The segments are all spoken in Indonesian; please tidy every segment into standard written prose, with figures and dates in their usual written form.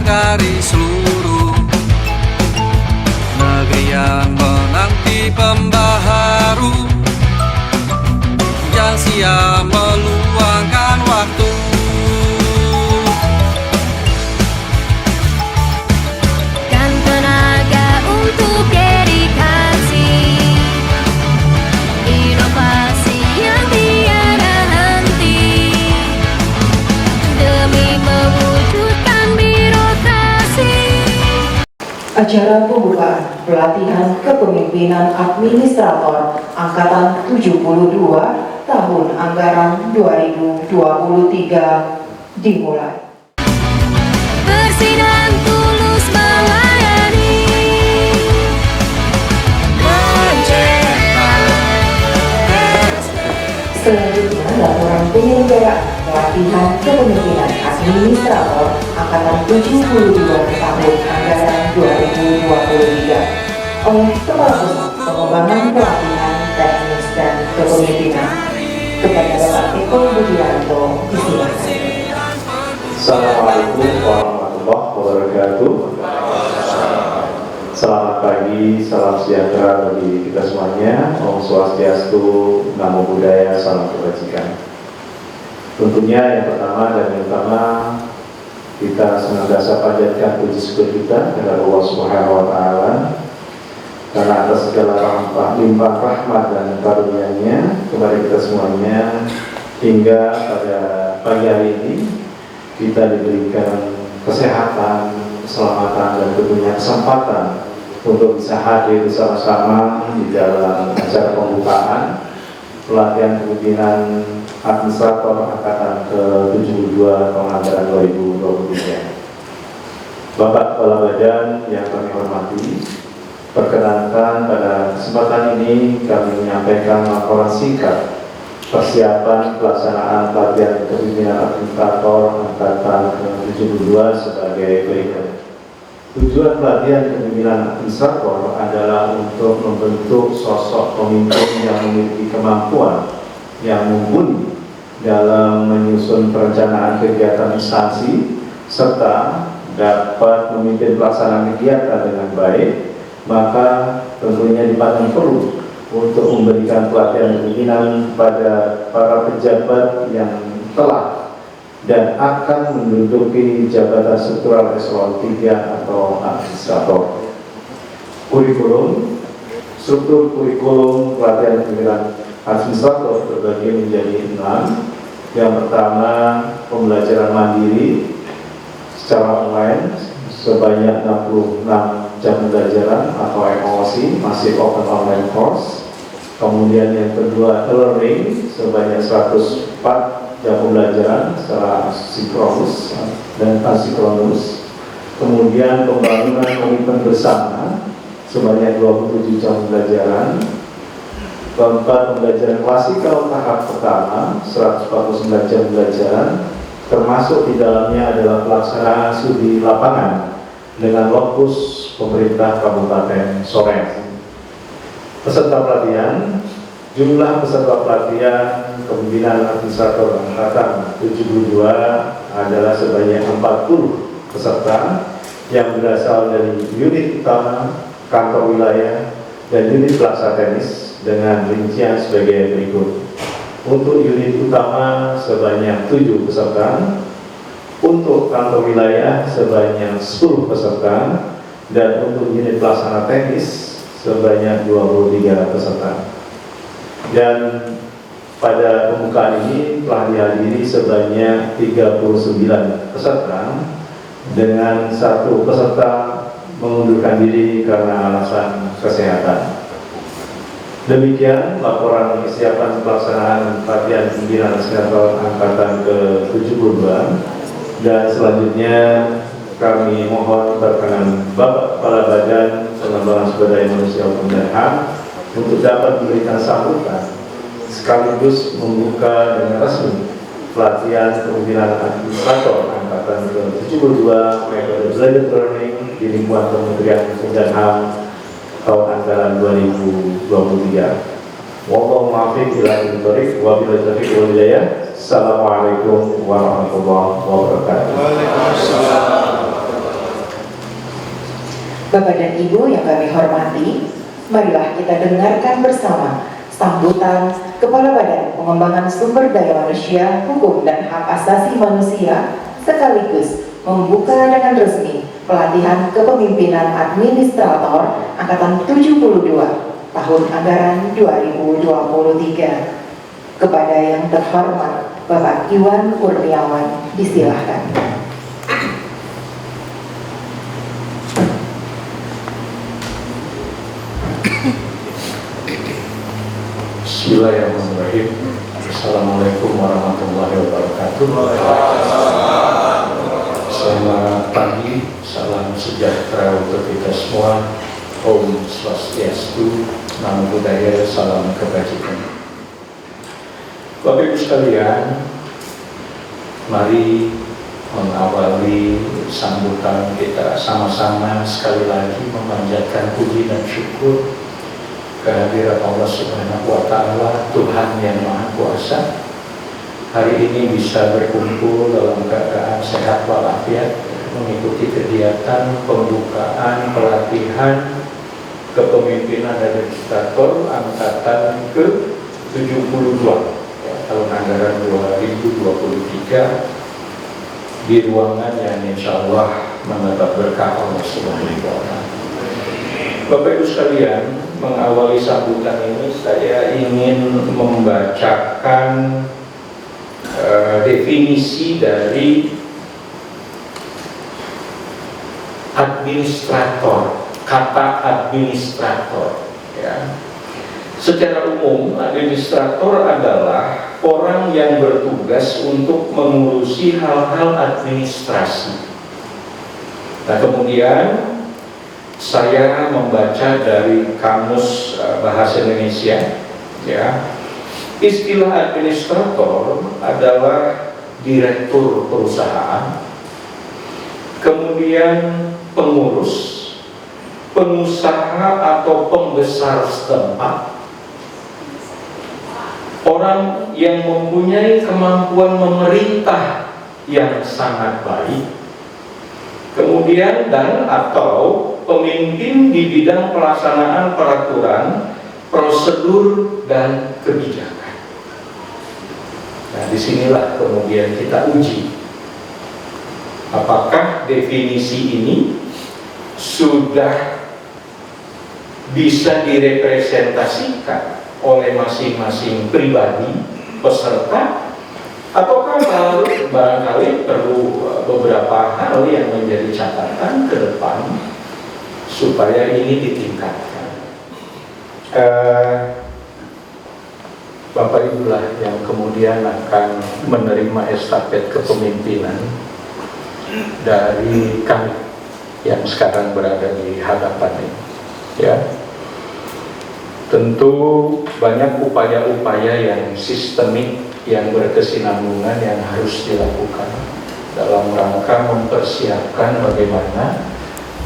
tersebar dari seluruh negeri yang menanti pembaharu, jangan sia meluangkan waktu. Kan tenaga untuk dedikasi, inovasi yang tiada henti, demi mewujudkan birokrasi. Acara pembukaan pelatihan kepemimpinan administrator Angkatan 72 tahun anggaran 2023 dimulai. Bersinar tulus melayani, Selanjutnya laporan penyelenggaraan pelatihan kepemimpinan administrator Angkatan 72 tahun anggaran 2023 oleh Kepala Pusat Pengembangan Pelatihan Teknis dan Kepemimpinan. Kepada Bapak Eko Budianto, disilakan. Assalamualaikum warahmatullahi wabarakatuh. Selamat pagi, salam sejahtera bagi kita semuanya. Om Swastiastu, Namo Buddhaya, salam kebajikan. Tentunya yang pertama dan yang utama, kita senantiasa panjatkan puji syukur kita kepada Allah Subhanahu wa Ta'ala karena atas segala limpah rahmat dan karunia-Nya kepada kita semuanya, hingga pada pagi hari ini kita diberikan kesehatan, keselamatan, dan tentunya kesempatan untuk bisa hadir bersama-sama di dalam acara pembukaan pelatihan kepemimpinan administrator Angkatan ke-72 tahun anggaran 2023. Bapak Kepala Badan yang kami hormati, perkenankan pada kesempatan ini kami menyampaikan laporan singkat persiapan pelaksanaan pelatihan kepemimpinan administrator Angkatan ke-72 sebagai berikut. Tujuan pelatihan kepemimpinan administrator adalah untuk membentuk sosok pemimpin yang memiliki kemampuan yang mumpuni dalam menyusun perencanaan kegiatan instansi serta dapat memimpin pelaksanaan kegiatan dengan baik. Maka tentunya dipandang perlu untuk memberikan pelatihan kepemimpinan pada para pejabat yang telah dan akan menduduki jabatan struktural eselon 3 atau administrator. Kurikulum, struktur kurikulum pelatihan kepemimpinan administrator terbagi menjadi 6. Yang pertama, pembelajaran mandiri secara online sebanyak 66 jam pembelajaran atau MOOC, masih open online course. Kemudian yang kedua, e-learning sebanyak 104 jam pembelajaran secara sinkronus dan asinkronus. Kemudian pembangunan komitmen bersama sebanyak 27 jam pembelajaran. Keempat, pembelajaran klasikal tahap pertama 149 jam pembelajaran, termasuk di dalamnya adalah pelaksanaan studi lapangan dengan lokus pemerintah Kabupaten Sorong. Peserta pelatihan, jumlah peserta pelatihan kepemimpinan administrator Angkatan 72 adalah sebanyak 40 peserta yang berasal dari unit utama, kantor wilayah, dan unit pelaksana teknis dengan rincian sebagai berikut. Untuk unit utama sebanyak 7 peserta, untuk kantor wilayah sebanyak 10 peserta, dan untuk unit pelaksana teknis sebanyak 23 peserta. Dan pada pembukaan ini telah dihadiri sebanyak 39 peserta, dengan 1 peserta mengundurkan diri karena alasan kesehatan. Demikian laporan kesiapan pelaksanaan pelatihan pimpinan administrator Angkatan ke-72, dan selanjutnya kami mohon berkenan Bapak Kepala Badan Pengembangan Sumber Daya Manusia dan HAM untuk dapat memberikan sambutan sekaligus membuka dengan resmi pelatihan kepemimpinan administrator Angkatan ke-72 metode blended learning di lingkungan Kementerian Hukum dan HAM tahun anggaran 2023. Wallahu muwaffiq ila aqwamit thoriq wa billahi taufiq wal hidayah. Assalamualaikum warahmatullahi wabarakatuh. Waalaikumsalam. Bapak dan Ibu yang kami hormati, marilah kita dengarkan bersama sambutan Kepala Badan Pengembangan Sumber Daya Manusia, Hukum dan Hak Asasi Manusia, sekaligus membuka dengan resmi pelatihan kepemimpinan administrator Angkatan 72 tahun anggaran 2023. Kepada yang terhormat Bapak Iwan Kurniawan, disilahkan. Bismillahirrahmanirrahim. Assalamualaikum warahmatullahi wabarakatuh. Selamat pagi, salam sejahtera untuk kita semua. Om Swastiastu, Namo Buddhaya, salam kebajikan. Bapak Ibu sekalian, mari mengawali sambutan kita sama-sama sekali lagi memanjatkan puji dan syukur kehadirat Allah Subhanahu wa Ta'ala, Tuhan yang Maha Kuasa. Hari ini bisa berkumpul dalam keadaan sehat walafiat, mengikuti kegiatan pembukaan pelatihan kepemimpinan administrator angkatan ke-72 tahun anggaran 2023 di ruangan yang insya Allah mendapat berkah Allah Subhanahu wa Ta'ala. Bapak Ibu sekalian, mengawali sambutan ini saya ingin membacakan definisi dari administrator, kata administrator, ya. Secara umum, administrator adalah orang yang bertugas untuk mengurusi hal-hal administrasi. Nah, kemudian saya membaca dari Kamus Bahasa Indonesia, ya. Istilah administrator adalah direktur perusahaan, kemudian pengurus, pengusaha atau pembesar setempat, orang yang mempunyai kemampuan memerintah yang sangat baik, kemudian dan atau pemimpin di bidang pelaksanaan peraturan, prosedur, dan kebijakan. Nah, disinilah kemudian kita uji apakah definisi ini sudah bisa direpresentasikan oleh masing-masing pribadi peserta, ataukah barangkali perlu beberapa hal yang menjadi catatan ke depan supaya ini ditingkatkan. Bapak Ibu lah yang kemudian akan menerima estafet kepemimpinan dari kami yang sekarang berada di hadapan ini, ya. Tentu banyak upaya-upaya yang sistemik, yang berkesinambungan yang harus dilakukan dalam rangka mempersiapkan bagaimana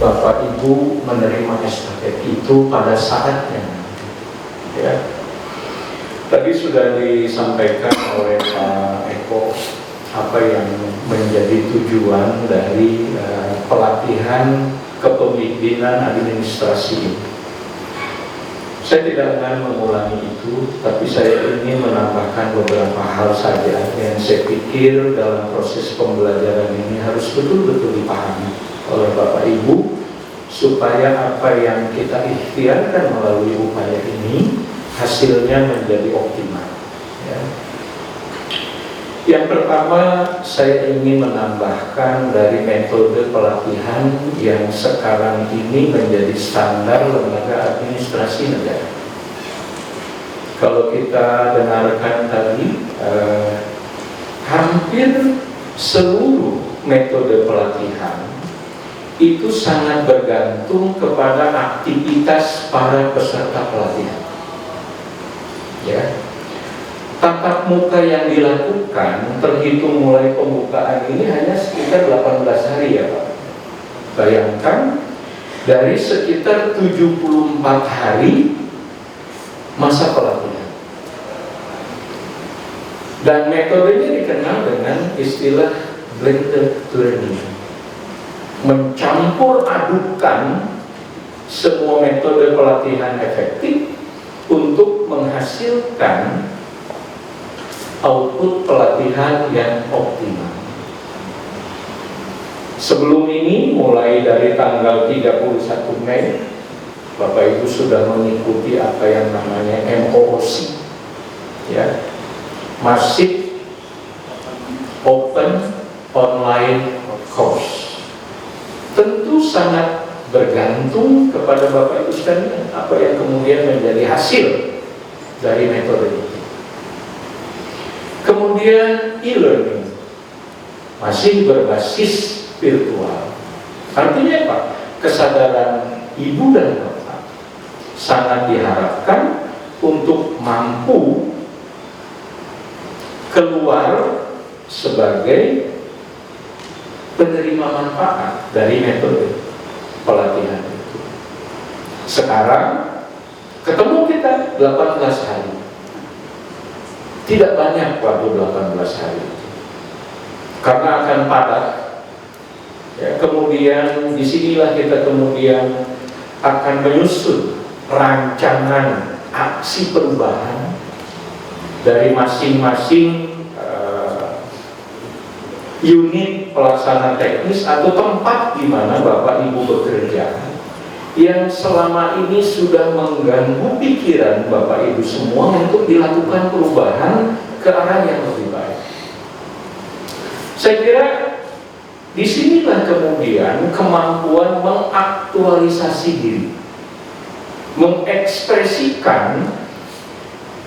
Bapak Ibu menerima estafet itu pada saatnya, ya. Tadi sudah disampaikan oleh Pak Eko apa yang menjadi tujuan dari pelatihan kepemimpinan administrasi ini. Saya tidak akan mengulangi itu, tapi saya ingin menambahkan beberapa hal saja yang saya pikir dalam proses pembelajaran ini harus betul-betul dipahami oleh Bapak Ibu, supaya apa yang kita ikhtiarkan melalui upaya ini hasilnya menjadi optimal, ya. Yang pertama, saya ingin menambahkan dari metode pelatihan yang sekarang ini menjadi standar lembaga administrasi negara. Kalau kita dengarkan tadi, hampir seluruh metode pelatihan itu sangat bergantung kepada aktivitas para peserta pelatihan, ya. Tatap muka yang dilakukan terhitung mulai pembukaan ini hanya sekitar 18 hari, ya Pak. Bayangkan dari sekitar 74 hari masa pelatihan. Dan metodenya dikenal dengan istilah blended learning, mencampur adukan semua metode pelatihan efektif untuk menghasilkan output pelatihan yang optimal. Sebelum ini, mulai dari tanggal 31 Mei, Bapak Ibu sudah mengikuti apa yang namanya MOOC, ya, Massive Open Online Course. Tentu sangat bergantung kepada Bapak Ibu sekalian apa yang kemudian menjadi hasil dari metode itu. Kemudian e-learning masih berbasis virtual. Artinya apa? Kesadaran ibu dan bapak sangat diharapkan untuk mampu keluar sebagai penerima manfaat dari metode pelatihan itu. Sekarang ketemu kita 18 hari. Tidak banyak waktu 18 hari, karena akan padat. Ya, kemudian disinilah kita kemudian akan menyusun rancangan aksi perubahan dari masing-masing unit pelaksana teknis atau tempat di mana Bapak Ibu bekerja, yang selama ini sudah mengganggu pikiran Bapak Ibu semua untuk dilakukan perubahan ke arah yang lebih baik. Saya kira disinilah kemudian kemampuan mengaktualisasi diri, mengekspresikan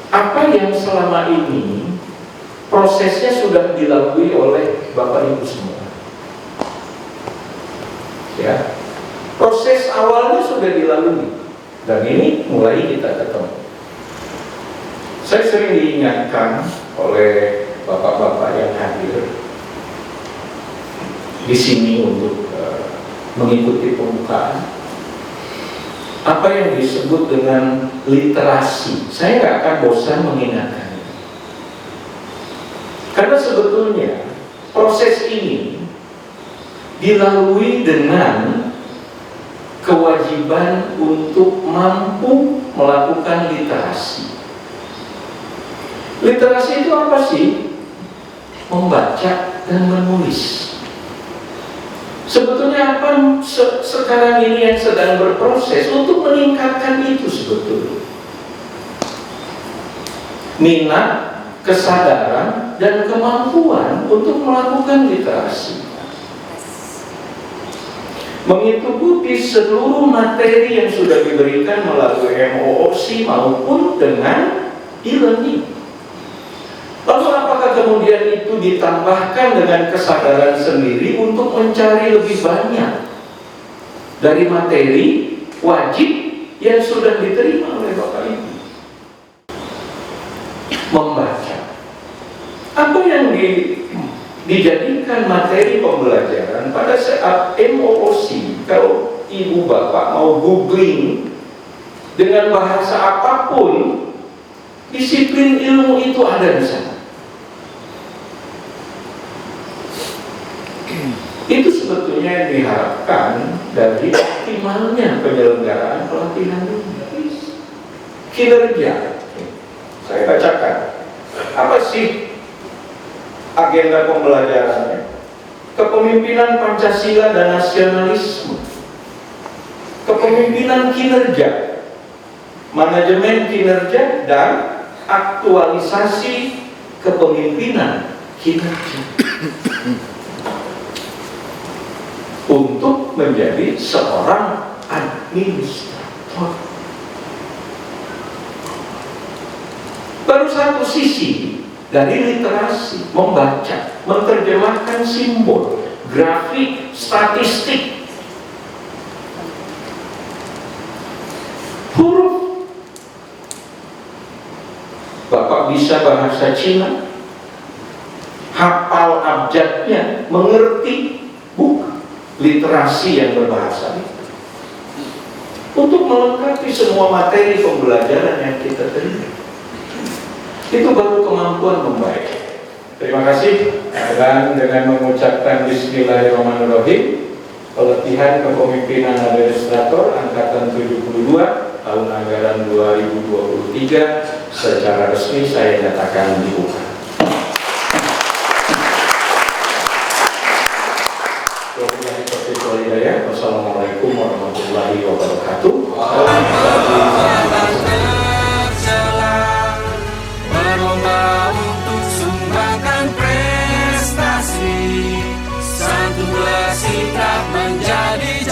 apa yang selama ini prosesnya sudah dilalui oleh Bapak Ibu semua. Ya. Proses awalnya sudah dilalui, dan ini mulai kita ketemu. Saya sering diingatkan oleh bapak-bapak yang hadir di sini untuk mengikuti pembukaan, apa yang disebut dengan literasi. Saya nggak akan bosan mengingatkan, karena sebetulnya proses ini dilalui dengan kewajiban untuk mampu melakukan literasi. Literasi itu apa sih? Membaca dan menulis. Sebetulnya apa sekarang ini yang sedang berproses untuk meningkatkan itu sebetulnya? Minat, kesadaran, dan kemampuan untuk melakukan literasi. Mengikuti seluruh materi yang sudah diberikan melalui MOOC maupun dengan e-learning. Lalu apakah kemudian itu ditambahkan dengan kesadaran sendiri untuk mencari lebih banyak dari materi wajib yang sudah diterima oleh Bapak Ibu? Membaca. Apa yang dijadikan materi pembelajaran pada saat MOOC, kalau ibu bapak mau googling dengan bahasa apapun, disiplin ilmu itu ada di sana. Itu sebetulnya yang diharapkan dari optimalnya penyelenggaraan pelatihan ini. Kinerja. Saya bacakan. Apa sih agenda pembelajarannya? Kepemimpinan Pancasila dan nasionalisme, kepemimpinan kinerja, manajemen kinerja, dan aktualisasi kepemimpinan kinerja untuk menjadi seorang administrator. Baru satu sisi dari literasi, membaca, menerjemahkan simbol, grafik, statistik, huruf. Bapak bisa bahasa Cina, hafal abjadnya, mengerti buku literasi yang berbahasa itu, untuk melengkapi semua materi pembelajaran yang kita terima. Itu baru kemampuan membaik. Terima kasih. Dan dengan mengucapkan Bismillahirrahmanirrahim, Pelatihan Kepemimpinan Administrator Angkatan 72 tahun anggaran 2023 secara resmi saya nyatakan dibuka. Wabillahi taufiq wal hidayah. Wassalamualaikum warahmatullahi wabarakatuh. Berlomba untuk sumbangkan prestasi, satu bersikap menjadi